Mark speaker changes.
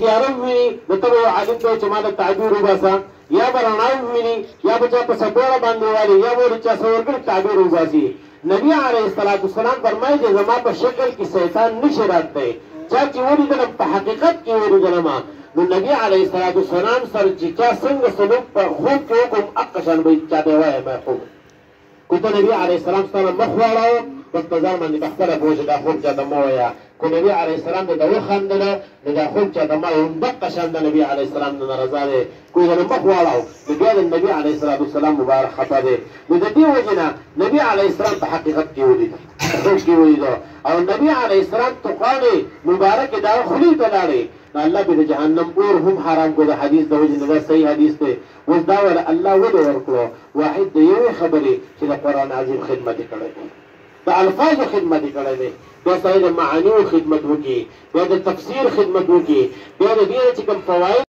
Speaker 1: تیارم ویني نو ته به عالم ته چې ما د تعبیر وباسه یا به رڼا وویني یا به چا په سپوړه باندې والي یا به چا څه ورکړي تعبیر وباسي. نبي علیه السلام فرمایي چې زما په شکل کې شیطان نشي راتلی چا چې ولیدلم په حقیقت کې ولیدلم نو نبي علیه السلام سره چې چا څنګه سلوک په خوب کې وکړم هغه شان به چاته وایم خوب کو ته نبي علیه السلام سره مخ واړاوه بس په ځان باندې پخپله پوه چې دا خوب چاته مه وایه کو نبي علیه السلام ته وخندله نو دا خوب چاته مه وایه دقه شان د نبي علیه السلام نه رضا دی کو یې مخ واړاو نو بیا د نبي علیه السلام مبارک خطا دی. نو د دې وجې نه نبي علیه السلام په حقیقت کې ولیده خوب کې ولیده او نبي علیه السلام توقانې مبارکې د هغه خولې ته لاړې نو الله به د جهنم اور هم حرام کړو د حدیث د وجې نه دا صحیح حدیث دی. اوس دا وله الله ولې ورکړو واحد د یوې خبرې چې د قرآن عظیم خدمت یې کړی دی د الفاظو خدمت یې کړی دی بیا سړی د معانیو خدمت وکړي بیا د تفسیر خدمت وکړي بیا د دې چې کوم فواید